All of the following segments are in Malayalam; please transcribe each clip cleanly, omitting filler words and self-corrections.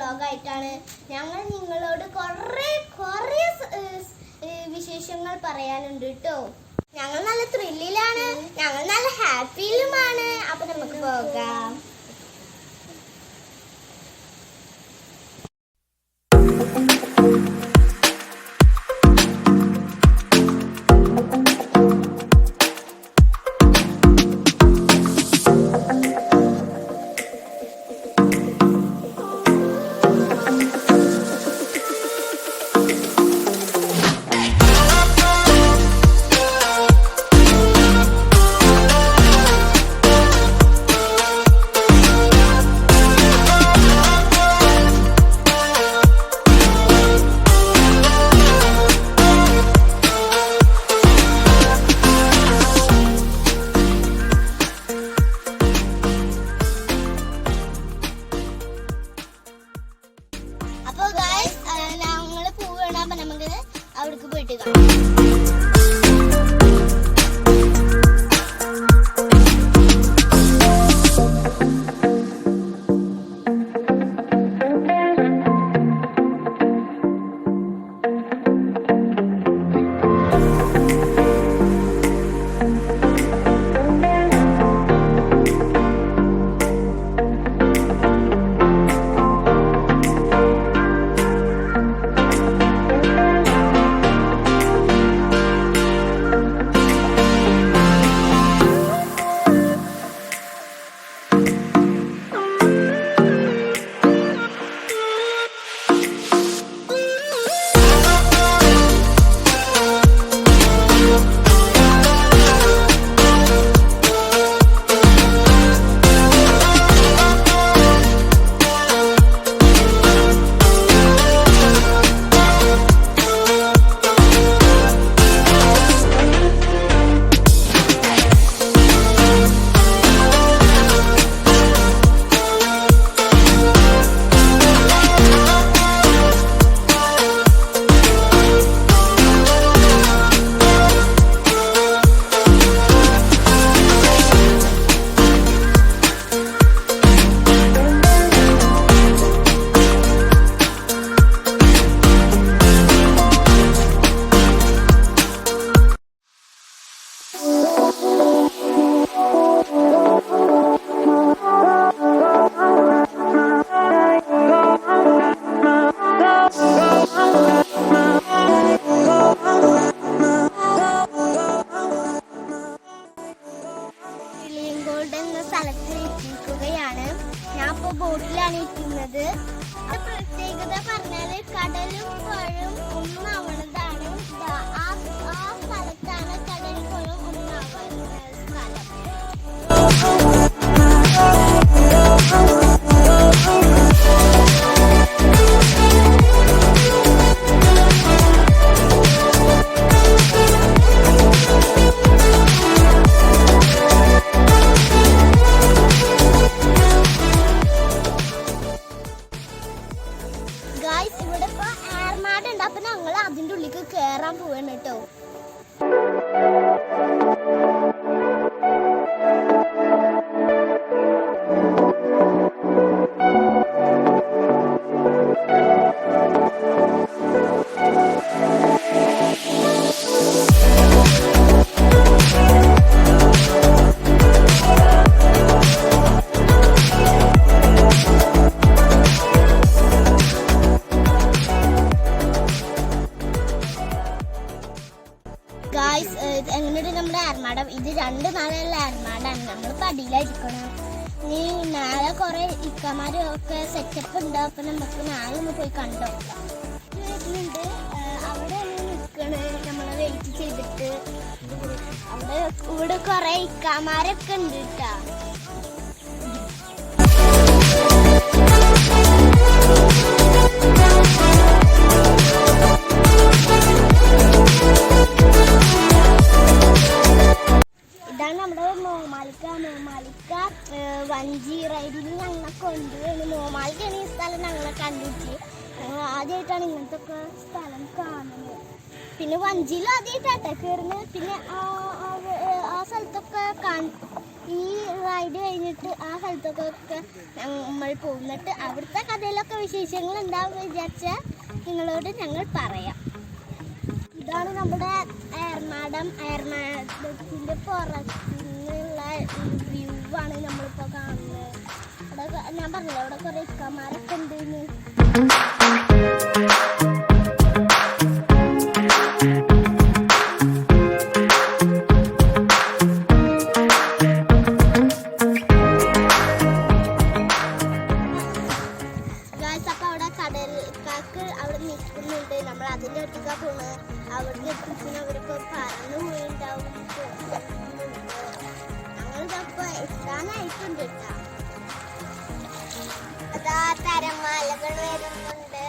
വ്ലോഗായിട്ടാണ് ഞങ്ങൾ നിങ്ങളോട് കുറേ വിശേഷങ്ങൾ പറയാനുണ്ട് കേട്ടോ. ഞങ്ങൾ നല്ല ത്രില്ലിലാണ്, ഞങ്ങൾ നല്ല ഹാപ്പിയിലുമാണ്. അപ്പൊ നമുക്ക് പോകാം. അപ്പൊ ഗൈസ് ഞങ്ങള് പോവുകയാണ്. അപ്പൊ നമുക്ക് അവിടേക്ക് പോയിട്ട് സ്ഥലത്തിരിക്കുകയാണ്. ഞാൻ ഇപ്പോൾ ബോട്ടിലാണ് ഇരിക്കുന്നത്. പ്രത്യേകത പറഞ്ഞാൽ കടലും പുഴയും ഒന്നാവണതാണ്. ആ സ്ഥലത്താണ് കടലും പുഴയും ഒന്നാവുന്ന സ്ഥലം. ഇവിടെ ഇപ്പൊ ഏർമാടുണ്ട്. അപ്പൊ ഞങ്ങൾ അതിന്റെ ഉള്ളിലേക്ക് കേറാൻ പോവാണ് കേട്ടോ. എങ്ങനെയുണ്ട് നമ്മുടെ ഏർമാടം? ഇത് 2 നാളുള്ള ഏർമാടാണ്. നമ്മൾ പടിയിലായിരിക്കണം. ഈ നാളെ കുറെ ഇക്കമാരും ഒക്കെ സെറ്റപ്പ് ഉണ്ട്. അപ്പൊ നമുക്ക് നാളെ ഒന്ന് പോയി കണ്ടോക്കാം. വരുന്നുണ്ട് അവിടെ നിൽക്കണ്. നമ്മളെ വെയിറ്റ് ചെയ്തിട്ട് ഇവിടെ കുറെ ഇക്കമാരൊക്കെ ഉണ്ട് കേട്ടാ. ഇതാണ് നമ്മുടെ മോമാലിക്ക. വഞ്ചി റൈഡിന് ഞങ്ങളെ കൊണ്ടുപോയി. മോമാലിക്കാണ് ഈ സ്ഥലം ഞങ്ങളെ കണ്ടിട്ട്. ആദ്യമായിട്ടാണ് ഇങ്ങനത്തെ ഒക്കെ സ്ഥലം കാണുന്നത്. പിന്നെ വഞ്ചിയിലും ആദ്യമായിട്ടാട്ടെ കയറുന്നത്. പിന്നെ ആ സ്ഥലത്തൊക്കെ ഈ ഇത് കഴിഞ്ഞിട്ട് ആ സ്ഥലത്തൊക്കെ നമ്മൾ പോകുന്നിട്ട് അവിടുത്തെ കഥയിലൊക്കെ വിശേഷങ്ങൾ ഉണ്ടാവും വിചാരിച്ചാൽ നിങ്ങളോട് ഞങ്ങൾ പറയാം. ഇതാണ് നമ്മുടെ ഏർമാടത്തിൻ്റെ പുറത്തുനിന്നുള്ള വ്യൂ ആണ് നമ്മളിപ്പോൾ കാണുന്നത്. അവിടെ ഞാൻ പറഞ്ഞില്ല അവിടെ കുറേ ഇക്കമാരൊക്കെ ഉണ്ടെന്ന്. കടൽക്കാക്ക് അവിടെ നിൽക്കുന്നുണ്ട്. നമ്മൾ അതിൻ്റെ അടുത്തേക്കാ പോണത്. അവിടെ എത്തിച്ചിന് അവരൊക്കെ പറന്നു പോയിണ്ടാവും. ഞങ്ങളിതപ്പോ എത്താനായിട്ടുണ്ട് കേട്ടോ. അതാ തരമാലകൾ വരുന്നുണ്ട്.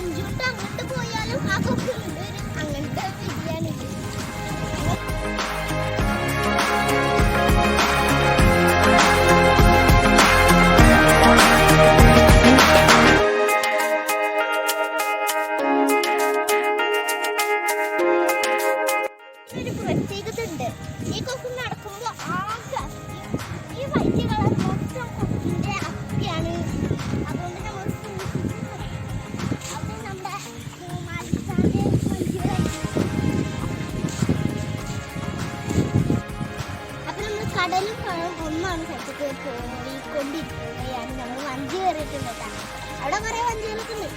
അങ്ങോട്ട് പോയാലും ആ കൊക്ക് അങ്ങനത്തെ ബിരിയാണി. ഒരു പ്രത്യേകത ഉണ്ട്. ഈ കൊക്ക് നടക്കുമ്പോൾ ആകെ ഈ വൈറ്റ് കളർ മൊത്തം കൊക്കിന്റെ അപ്പിയാണ്. അതുകൊണ്ട് നമ്മൾ കടലും പുഴയും ഒന്നാണ് സ്ഥലത്തേക്ക് പോയിക്കൊണ്ടിരിക്കുകയാണ്. നമ്മൾ വഞ്ചി കയറിയിട്ടുണ്ട്. അവിടെ കുറെ വഞ്ചികളൊക്കെ ഉണ്ട്.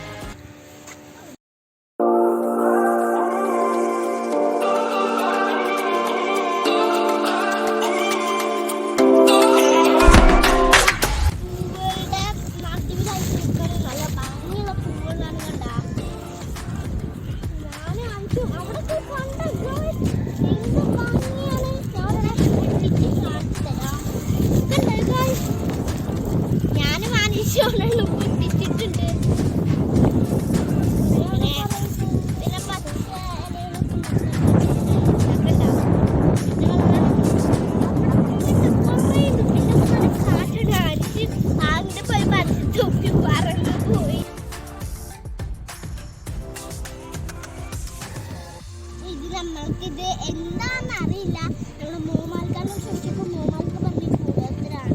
നമ്മൾക്കിത് എന്താണെന്ന് അറിയില്ല. നമ്മൾ മൂമാൽക്കാരനെ ചോദിച്ചപ്പോൾ മൂമാൽക്ക് പറഞ്ഞ് കൂടുതലാണ്.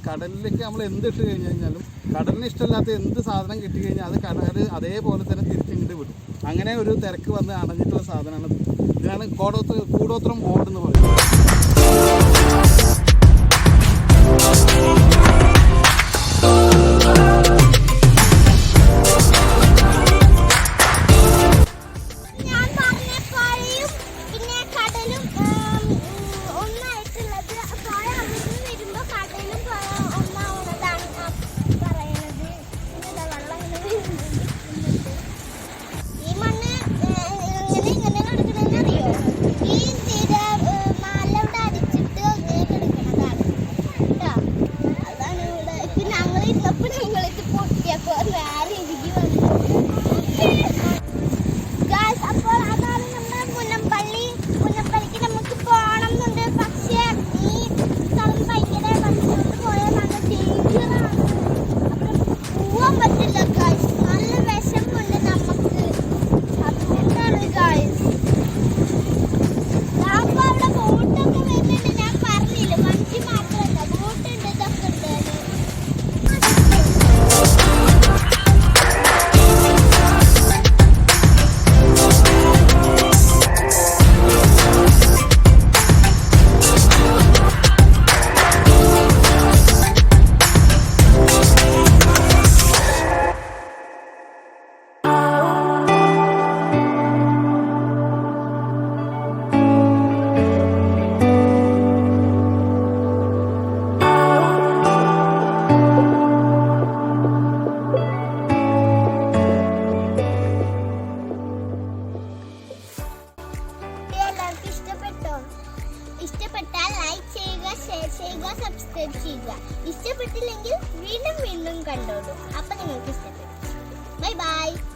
കടലിലേക്ക് നമ്മൾ എന്തിട്ട് കഴിഞ്ഞ് കഴിഞ്ഞാലും കടലിന് ഇഷ്ടമില്ലാത്ത എന്ത് സാധനം കിട്ടിക്കഴിഞ്ഞാൽ അത് കടൽ അതേപോലെ തന്നെ തിരിച്ചിങ്ങോട്ട് വിടും. അങ്ങനെ ഒരു തിരക്ക് വന്ന് അടഞ്ഞിട്ടുള്ള സാധനമാണ്. ഇതിനാണ് കൂടോത്രം ബോർഡ് എന്ന് പറയുന്നത്. Please ഇഷ്ടപ്പെട്ടാൽ ലൈക്ക് ചെയ്യുക, ഷെയർ ചെയ്യുക, സബ്സ്ക്രൈബ് ചെയ്യുക. ഇഷ്ടപ്പെട്ടില്ലെങ്കിൽ വീണ്ടും വീണ്ടും കണ്ടോളൂ. അപ്പൊ നിങ്ങൾക്ക് ഇഷ്ടപ്പെടും. Bye bye.